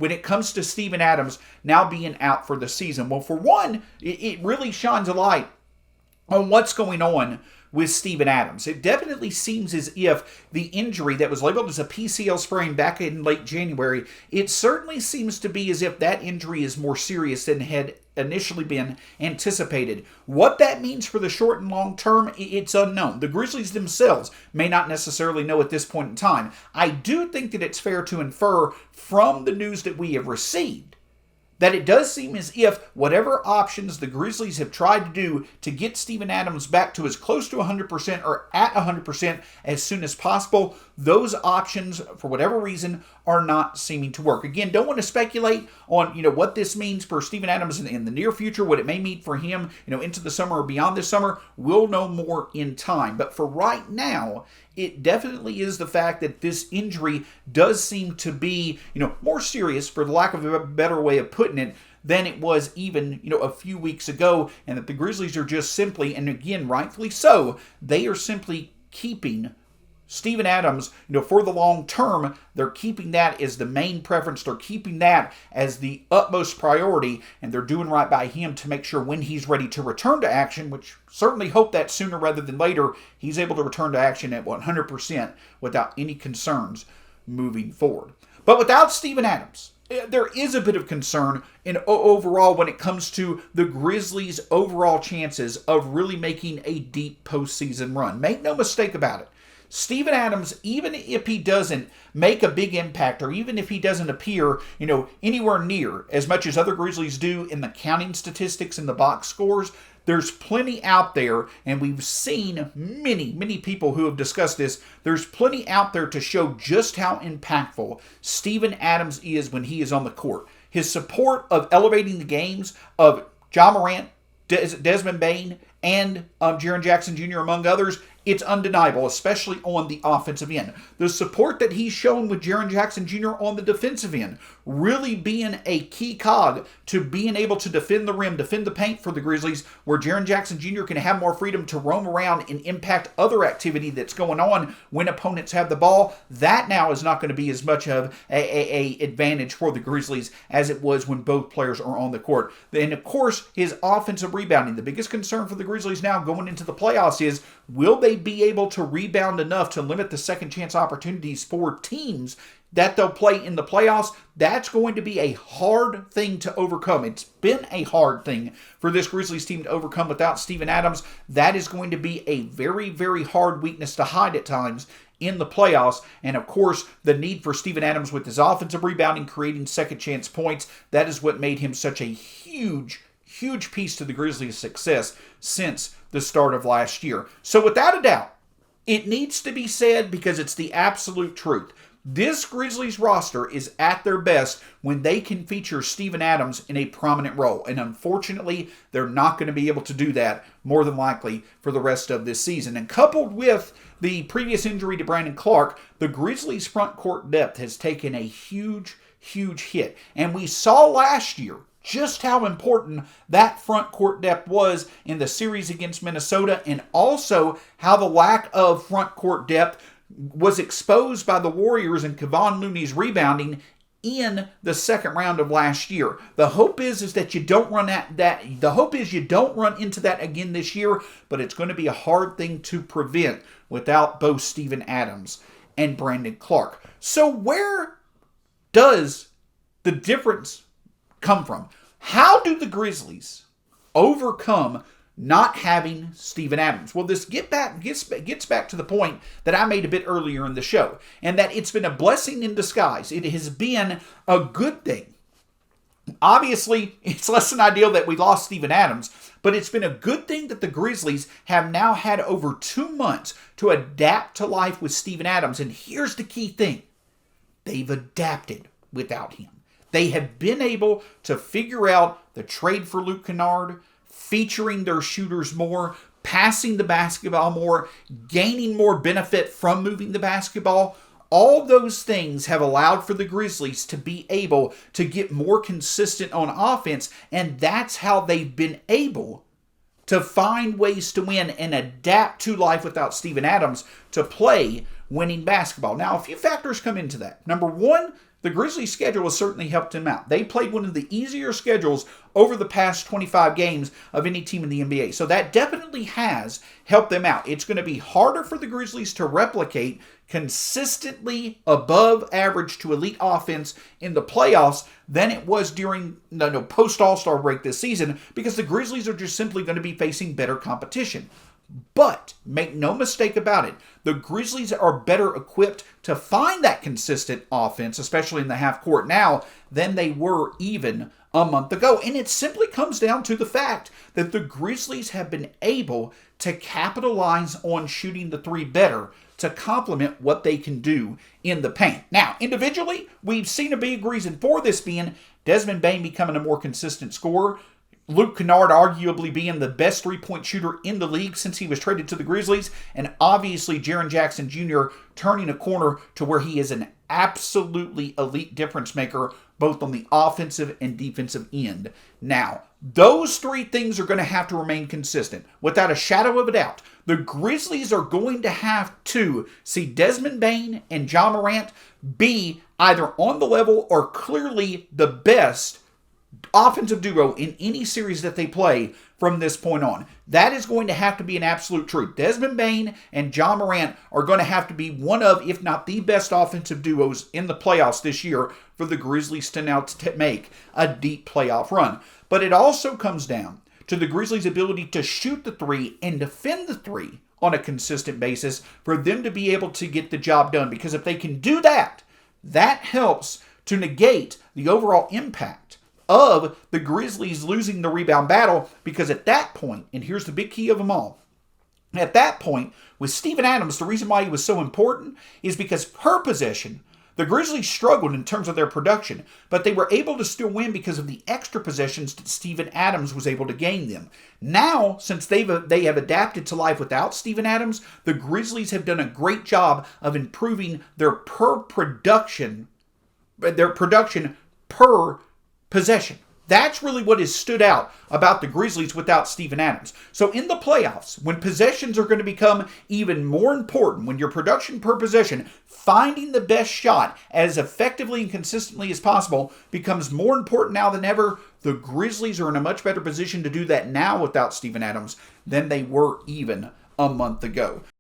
when it comes to Steven Adams now being out for the season? Well, for one, it really shines a light on what's going on with Steven Adams. It definitely seems as if the injury that was labeled as a PCL sprain back in late January, it certainly seems to be as if that injury is more serious than had initially been anticipated. What that means for the short and long term, it's unknown. The Grizzlies themselves may not necessarily know at this point in time. I do think that it's fair to infer from the news that we have received that it does seem as if whatever options the Grizzlies have tried to do to get Steven Adams back to as close to 100% or at 100% as soon as possible, those options, for whatever reason, are not seeming to work. Again, don't want to speculate on what this means for Steven Adams in the near future, what it may mean for him into the summer or beyond this summer. We'll know more in time. But for right now, it definitely is the fact that this injury does seem to be, more serious, for the lack of a better way of putting it, than it was even, a few weeks ago, and that the Grizzlies are just simply, and again, rightfully so, they are simply keeping Steven Adams, for the long term. They're keeping that as the main preference. They're keeping that as the utmost priority, and they're doing right by him to make sure when he's ready to return to action, which certainly hope that sooner rather than later, he's able to return to action at 100% without any concerns moving forward. But without Steven Adams, there is a bit of concern in overall when it comes to the Grizzlies' overall chances of really making a deep postseason run. Make no mistake about it. Steven Adams, even if he doesn't make a big impact, or even if he doesn't appear, anywhere near as much as other Grizzlies do in the counting statistics and the box scores, there's plenty out there, and we've seen many people who have discussed this. There's plenty out there to show just how impactful Steven Adams is when he is on the court. His support of elevating the games of Ja Morant, Desmond Bane, and Jaren Jackson Jr., among others, it's undeniable, especially on the offensive end. The support that he's shown with Jaren Jackson Jr. on the defensive end, really being a key cog to being able to defend the rim, defend the paint for the Grizzlies, where Jaren Jackson Jr. can have more freedom to roam around and impact other activity that's going on when opponents have the ball. That now is not going to be as much of a advantage for the Grizzlies as it was when both players are on the court. And of course, his offensive rebounding. The biggest concern for the Grizzlies now going into the playoffs is, will they be able to rebound enough to limit the second chance opportunities for teams that they'll play in the playoffs? That's going to be a hard thing to overcome. It's been a hard thing for this Grizzlies team to overcome without Steven Adams. That is going to be a very hard weakness to hide at times in the playoffs. And of course, the need for Steven Adams with his offensive rebounding, creating second chance points, that is what made him such a huge piece to the Grizzlies' success since the start of last year. So without a doubt, it needs to be said because it's the absolute truth. This Grizzlies roster is at their best when they can feature Steven Adams in a prominent role. And unfortunately, they're not going to be able to do that, more than likely, for the rest of this season. And coupled with the previous injury to Brandon Clark, the Grizzlies' front court depth has taken a huge hit. And we saw last year just how important that front court depth was in the series against Minnesota, and also how the lack of front court depth was exposed by the Warriors and Kevon Looney's rebounding in the second round of last year. The hope is that you don't run the hope is you don't run into that again this year, but it's going to be a hard thing to prevent without both Steven Adams and Brandon Clark. So where does the difference come from? How do the Grizzlies overcome not having Steven Adams? Well, this gets back to the point that I made a bit earlier in the show, and that it's been a blessing in disguise. It has been a good thing. Obviously, it's less than ideal that we lost Steven Adams, but it's been a good thing that the Grizzlies have now had over 2 months to adapt to life with Steven Adams. And here's the key thing. They've adapted without him. They have been able to figure out the trade for Luke Kennard, featuring their shooters more, passing the basketball more, gaining more benefit from moving the basketball. All those things have allowed for the Grizzlies to be able to get more consistent on offense, and that's how they've been able to find ways to win and adapt to life without Steven Adams to play winning basketball. Now, a few factors come into that. Number one, the Grizzlies' schedule has certainly helped them out. They played one of the easier schedules over the past 25 games of any team in the NBA. So that definitely has helped them out. It's going to be harder for the Grizzlies to replicate consistently above average to elite offense in the playoffs than it was during post All-Star break this season, because the Grizzlies are just simply going to be facing better competition. But make no mistake about it, the Grizzlies are better equipped to find that consistent offense, especially in the half court now, than they were even a month ago. And it simply comes down to the fact that the Grizzlies have been able to capitalize on shooting the three better to complement what they can do in the paint. Now, individually, we've seen a big reason for this being Desmond Bane becoming a more consistent scorer. Luke Kennard arguably being the best three-point shooter in the league since he was traded to the Grizzlies. And obviously, Jaren Jackson Jr. turning a corner to where he is an absolutely elite difference maker, both on the offensive and defensive end. Now, those three things are going to have to remain consistent. Without a shadow of a doubt, the Grizzlies are going to have to see Desmond Bane and Ja Morant be either on the level or clearly the best offensive duo in any series that they play from this point on. That is going to have to be an absolute truth. Desmond Bane and Ja Morant are going to have to be one of, if not the best offensive duos in the playoffs this year for the Grizzlies to now make a deep playoff run. But it also comes down to the Grizzlies' ability to shoot the three and defend the three on a consistent basis for them to be able to get the job done. Because if they can do that, that helps to negate the overall impact of the Grizzlies losing the rebound battle, because at that point, and here's the big key of them all, at that point, with Steven Adams, the reason why he was so important is because per possession, the Grizzlies struggled in terms of their production, but they were able to still win because of the extra possessions that Steven Adams was able to gain them. Now, since they have adapted to life without Steven Adams, the Grizzlies have done a great job of improving their production per possession. That's really what has stood out about the Grizzlies without Steven Adams. So in the playoffs, when possessions are going to become even more important, when your production per possession, finding the best shot as effectively and consistently as possible becomes more important now than ever, the Grizzlies are in a much better position to do that now without Steven Adams than they were even a month ago.